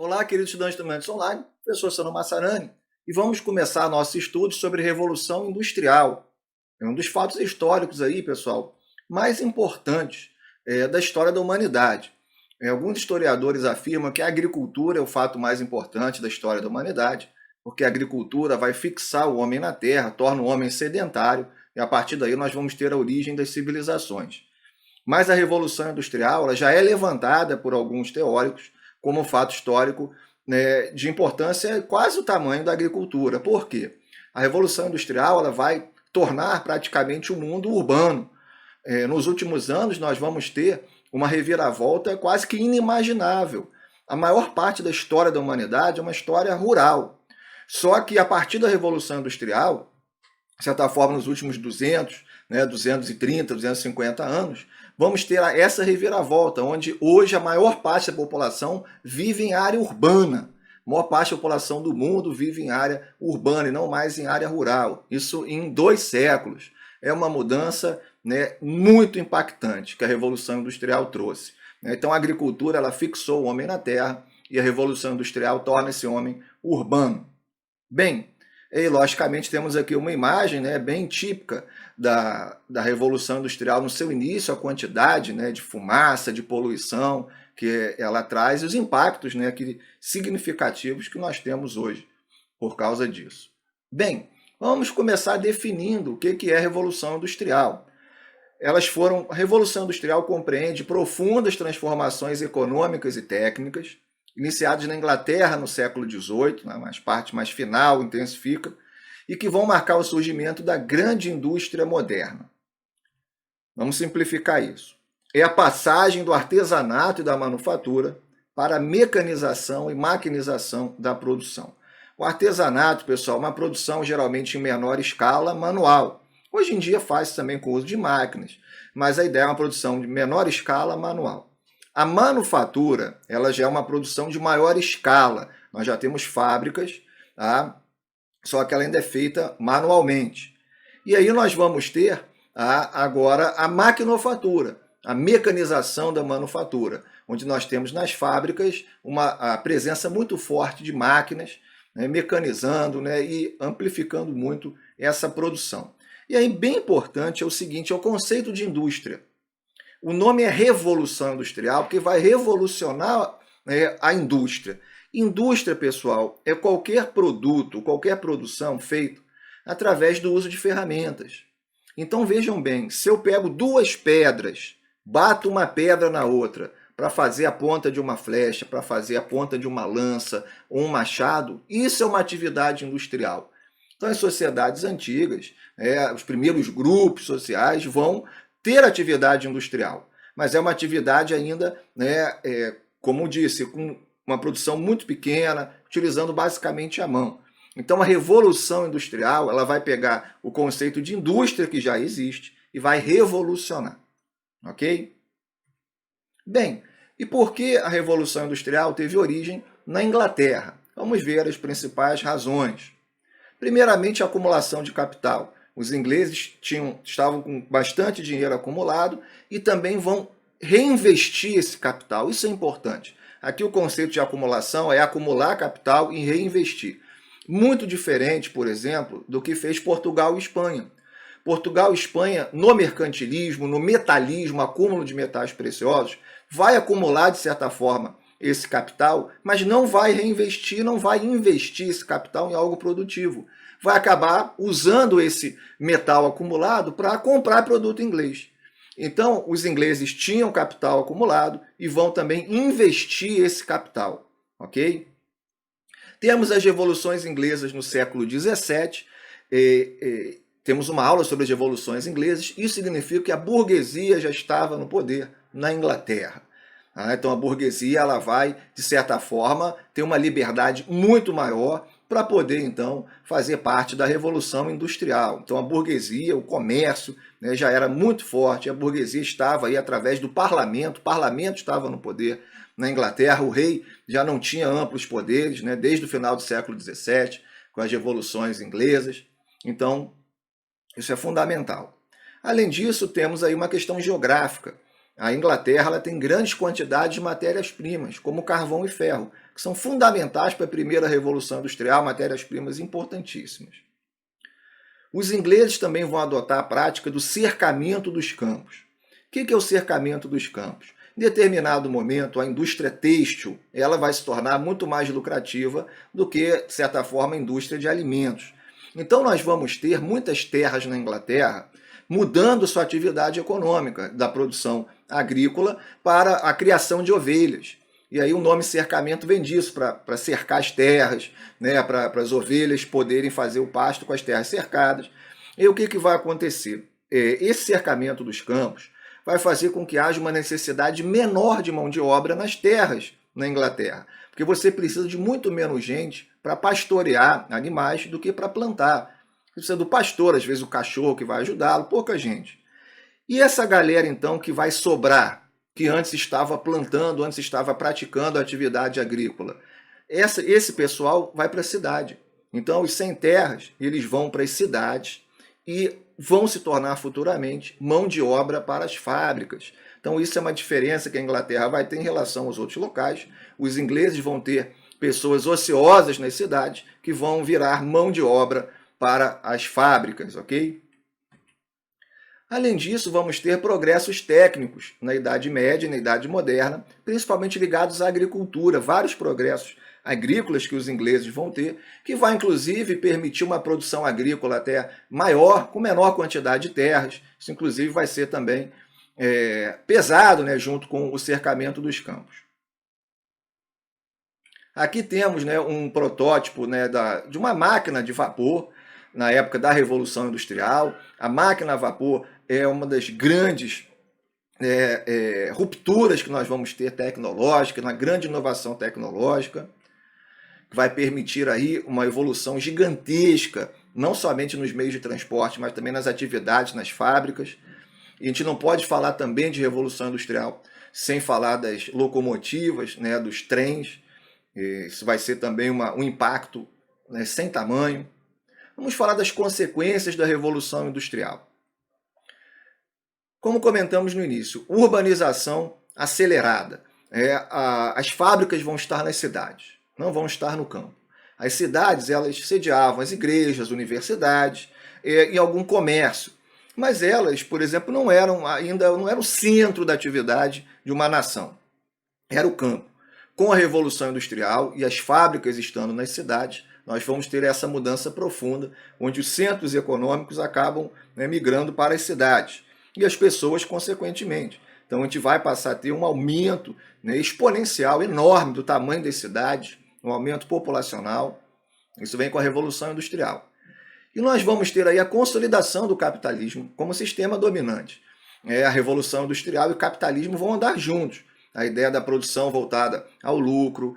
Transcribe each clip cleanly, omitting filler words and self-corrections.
Olá, queridos estudantes do Mendes Online, professor Sano Massarani, e vamos começar nosso estudo sobre Revolução Industrial. É um dos fatos históricos aí, pessoal, mais importantes da história da humanidade. Alguns historiadores afirmam que a agricultura é o fato mais importante da história da humanidade, porque a agricultura vai fixar o homem na Terra, torna o homem sedentário, e a partir daí nós vamos ter a origem das civilizações. Mas a Revolução Industrial ela já é levantada por alguns teóricos como um fato histórico, né, de importância quase o tamanho da agricultura. Por quê? A Revolução Industrial ela vai tornar praticamente o mundo urbano. Nos últimos anos, nós vamos ter uma reviravolta quase que inimaginável. A maior parte da história da humanidade é uma história rural. Só que a partir da Revolução Industrial, de certa forma, nos últimos 200, 230, 250 anos, vamos ter essa reviravolta, onde hoje a maior parte da população vive em área urbana. A maior parte da população do mundo vive em área urbana e não mais em área rural. Isso em 2 séculos. É uma mudança, muito impactante que a Revolução Industrial trouxe. Então a agricultura ela fixou o homem na terra e a Revolução Industrial torna esse homem urbano. Bem, e logicamente temos aqui uma imagem bem típica da Revolução Industrial no seu início, a quantidade de fumaça, de poluição que ela traz e os impactos significativos que nós temos hoje por causa disso. Bem, vamos começar definindo o que é a Revolução Industrial. A Revolução Industrial compreende profundas transformações econômicas e técnicas, iniciados na Inglaterra no século XVIII, mas parte mais final, intensifica, e que vão marcar o surgimento da grande indústria moderna. Vamos simplificar isso. É a passagem do artesanato e da manufatura para a mecanização e maquinização da produção. O artesanato, pessoal, é uma produção geralmente em menor escala, manual. Hoje em dia faz também com o uso de máquinas, mas a ideia é uma produção de menor escala, manual. A manufatura, ela já é uma produção de maior escala. Nós já temos fábricas, tá? Só que ela ainda é feita manualmente. E aí nós vamos ter agora a maquinofatura, a mecanização da manufatura, onde nós temos nas fábricas a presença muito forte de máquinas, mecanizando e amplificando muito essa produção. E aí bem importante é o seguinte, é o conceito de indústria. O nome é Revolução Industrial, porque vai revolucionar a indústria. Indústria, pessoal, é qualquer produto, qualquer produção feita através do uso de ferramentas. Então vejam bem, se eu pego 2 pedras, bato uma pedra na outra para fazer a ponta de uma flecha, para fazer a ponta de uma lança ou um machado, isso é uma atividade industrial. Então as sociedades antigas, os primeiros grupos sociais vão ter atividade industrial, mas é uma atividade ainda, como eu disse, com uma produção muito pequena, utilizando basicamente a mão. Então a Revolução Industrial ela vai pegar o conceito de indústria que já existe e vai revolucionar. Ok? Bem, e por que a Revolução Industrial teve origem na Inglaterra? Vamos ver as principais razões. Primeiramente, a acumulação de capital. Os ingleses estavam com bastante dinheiro acumulado e também vão reinvestir esse capital. Isso é importante. Aqui o conceito de acumulação é acumular capital e reinvestir. Muito diferente, por exemplo, do que fez Portugal e Espanha. Portugal e Espanha, no mercantilismo, no metalismo, acúmulo de metais preciosos, vai acumular, de certa forma, esse capital, mas não vai reinvestir, não vai investir esse capital em algo produtivo. Vai acabar usando esse metal acumulado para comprar produto inglês. Então, os ingleses tinham capital acumulado e vão também investir esse capital, ok? Temos as revoluções inglesas no século XVII, temos uma aula sobre as revoluções inglesas, isso significa que a burguesia já estava no poder na Inglaterra. Então a burguesia ela vai, de certa forma, ter uma liberdade muito maior para poder, então, fazer parte da Revolução Industrial. Então a burguesia, o comércio, já era muito forte, a burguesia estava aí através do parlamento, o parlamento estava no poder na Inglaterra, o rei já não tinha amplos poderes, desde o final do século XVII, com as revoluções inglesas. Então, isso é fundamental. Além disso, temos aí uma questão geográfica. A Inglaterra ela tem grandes quantidades de matérias-primas, como carvão e ferro, que são fundamentais para a primeira revolução industrial, matérias-primas importantíssimas. Os ingleses também vão adotar a prática do cercamento dos campos. O que é o cercamento dos campos? Em determinado momento, a indústria têxtil ela vai se tornar muito mais lucrativa do que, de certa forma, a indústria de alimentos. Então, nós vamos ter muitas terras na Inglaterra mudando sua atividade econômica da produção agrícola para a criação de ovelhas. E aí o nome cercamento vem disso, para cercar as terras, né, para as ovelhas poderem fazer o pasto com as terras cercadas. E o que vai acontecer? Esse cercamento dos campos vai fazer com que haja uma necessidade menor de mão de obra nas terras na Inglaterra, porque você precisa de muito menos gente para pastorear animais do que para plantar. Você precisa do pastor, às vezes o cachorro que vai ajudá-lo, pouca gente. E essa galera, então, que vai sobrar, que antes estava plantando, antes estava praticando a atividade agrícola, esse pessoal vai para a cidade. Então, os sem terras, eles vão para as cidades e vão se tornar futuramente mão de obra para as fábricas. Então, isso é uma diferença que a Inglaterra vai ter em relação aos outros locais. Os ingleses vão ter pessoas ociosas nas cidades que vão virar mão de obra para as fábricas, ok? Além disso, vamos ter progressos técnicos na Idade Média e na Idade Moderna, principalmente ligados à agricultura, vários progressos agrícolas que os ingleses vão ter, que vai inclusive permitir uma produção agrícola até maior, com menor quantidade de terras. Isso inclusive vai ser também pesado, né, junto com o cercamento dos campos. Aqui temos, né, um protótipo, né, de uma máquina de vapor na época da Revolução Industrial. A máquina a vapor é uma das grandes rupturas que nós vamos ter tecnológica, uma grande inovação tecnológica, que vai permitir aí uma evolução gigantesca, não somente nos meios de transporte, mas também nas atividades, nas fábricas. E a gente não pode falar também de Revolução Industrial sem falar das locomotivas, né, dos trens. Isso vai ser também um impacto, né, sem tamanho. Vamos falar das consequências da Revolução Industrial. Como comentamos no início, urbanização acelerada. As fábricas vão estar nas cidades, não vão estar no campo. As cidades, elas sediavam as igrejas, universidades e algum comércio. Mas elas, por exemplo, não eram o centro da atividade de uma nação. Era o campo. Com a Revolução Industrial e as fábricas estando nas cidades, nós vamos ter essa mudança profunda, onde os centros econômicos acabam, né, migrando para as cidades. E as pessoas, consequentemente. Então, a gente vai passar a ter um aumento, né, exponencial, enorme do tamanho das cidades, um aumento populacional. Isso vem com a Revolução Industrial. E nós vamos ter aí a consolidação do capitalismo como sistema dominante. A Revolução Industrial e o capitalismo vão andar juntos. A ideia da produção voltada ao lucro,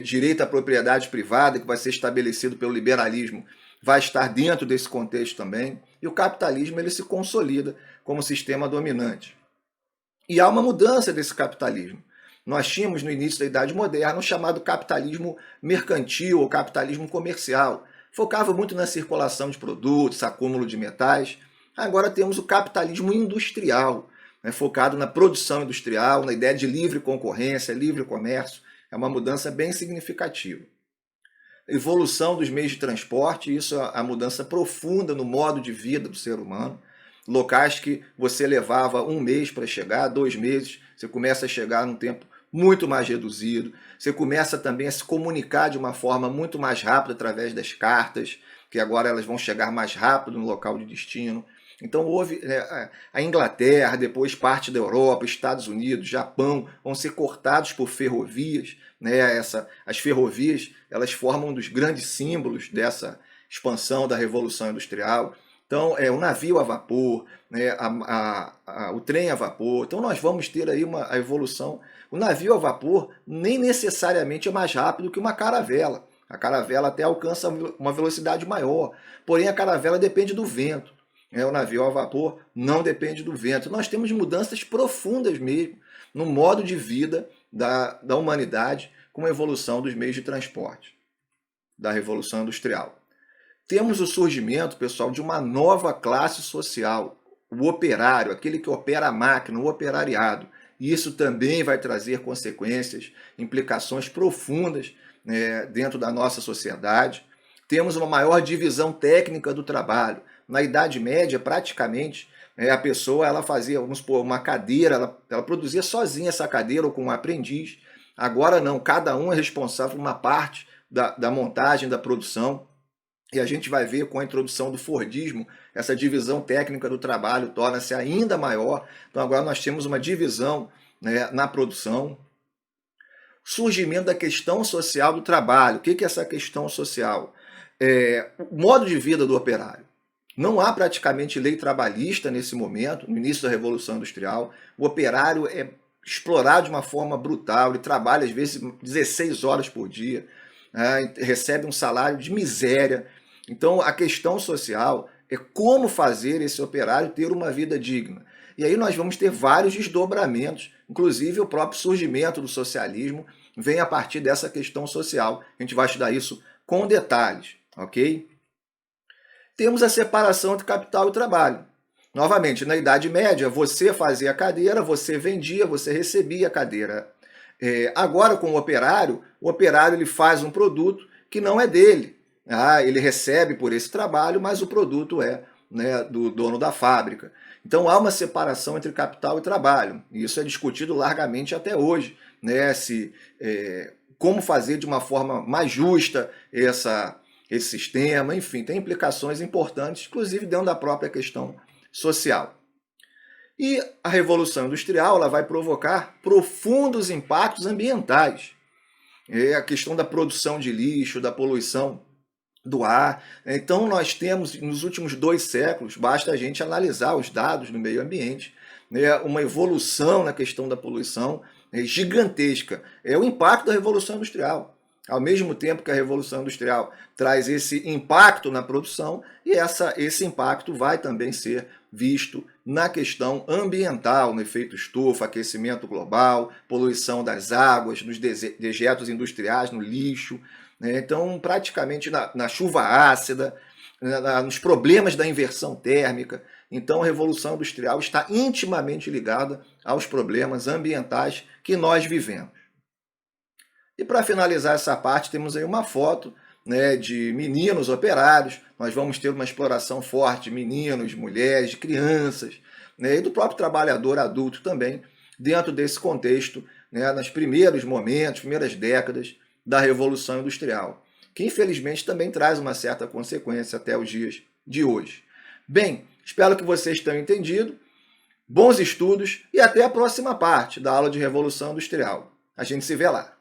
direito à propriedade privada, que vai ser estabelecido pelo liberalismo, vai estar dentro desse contexto também. E o capitalismo ele se consolida como sistema dominante. E há uma mudança desse capitalismo. Nós tínhamos no início da Idade Moderna o chamado capitalismo mercantil ou capitalismo comercial. Focava muito na circulação de produtos, acúmulo de metais. Agora temos o capitalismo industrial, né, focado na produção industrial, na ideia de livre concorrência, livre comércio. É uma mudança bem significativa. Evolução dos meios de transporte, isso é a mudança profunda no modo de vida do ser humano. Locais que você levava 1 mês para chegar, 2 meses, você começa a chegar num tempo muito mais reduzido. Você começa também a se comunicar de uma forma muito mais rápida através das cartas, que agora elas vão chegar mais rápido no local de destino. Então houve a Inglaterra, depois parte da Europa, Estados Unidos, Japão, vão ser cortados por ferrovias. As ferrovias elas formam um dos grandes símbolos dessa expansão da Revolução Industrial. Então, o navio a vapor, né, o trem a vapor. Então, nós vamos ter aí a evolução. O navio a vapor nem necessariamente é mais rápido que uma caravela. A caravela até alcança uma velocidade maior. Porém, a caravela depende do vento. O navio a vapor não depende do vento. Nós temos mudanças profundas mesmo no modo de vida da humanidade com a evolução dos meios de transporte, da Revolução Industrial. Temos o surgimento, pessoal, de uma nova classe social, o operário, aquele que opera a máquina, o operariado. e isso também vai trazer consequências, implicações profundas, né, dentro da nossa sociedade. Temos uma maior divisão técnica do trabalho. Na Idade Média, praticamente, a pessoa ela fazia, vamos supor, uma cadeira, ela produzia sozinha essa cadeira ou com um aprendiz. Agora não, cada um é responsável por uma parte da montagem, da produção. E a gente vai ver com a introdução do Fordismo, essa divisão técnica do trabalho torna-se ainda maior. Então agora nós temos uma divisão, né, na produção. Surgimento da questão social do trabalho. O que é essa questão social? O modo de vida do operário. Não há praticamente lei trabalhista nesse momento, no início da Revolução Industrial. O operário é explorado de uma forma brutal, ele trabalha às vezes 16 horas por dia, né, recebe um salário de miséria. Então a questão social é como fazer esse operário ter uma vida digna. E aí nós vamos ter vários desdobramentos, inclusive o próprio surgimento do socialismo vem a partir dessa questão social. A gente vai estudar isso com detalhes, ok? Temos a separação entre capital e trabalho. Novamente, na Idade Média, você fazia a cadeira, você vendia, você recebia a cadeira. Agora, com o operário ele faz um produto que não é dele. Ele recebe por esse trabalho, mas o produto é, né, do dono da fábrica. Então há uma separação entre capital e trabalho. E isso é discutido largamente até hoje, né, como fazer de uma forma mais justa esse sistema, enfim, tem implicações importantes, inclusive dentro da própria questão social. E a Revolução Industrial ela vai provocar profundos impactos ambientais. A questão da produção de lixo, da poluição do ar. Então nós temos, nos últimos 2 séculos, basta a gente analisar os dados do meio ambiente, né, uma evolução na questão da poluição gigantesca. É o impacto da Revolução Industrial. Ao mesmo tempo que a Revolução Industrial traz esse impacto na produção, e esse impacto vai também ser visto na questão ambiental, no efeito estufa, aquecimento global, poluição das águas, nos dejetos industriais, no lixo, né? Então, praticamente na chuva ácida, nos problemas da inversão térmica. Então, a Revolução Industrial está intimamente ligada aos problemas ambientais que nós vivemos. E para finalizar essa parte, temos aí uma foto, né, de meninos operários. Nós vamos ter uma exploração forte de meninos, de mulheres, de crianças, né, e do próprio trabalhador adulto também, dentro desse contexto, né, nos primeiros momentos, primeiras décadas da Revolução Industrial, que infelizmente também traz uma certa consequência até os dias de hoje. Bem, espero que vocês tenham entendido. Bons estudos e até a próxima parte da aula de Revolução Industrial. A gente se vê lá.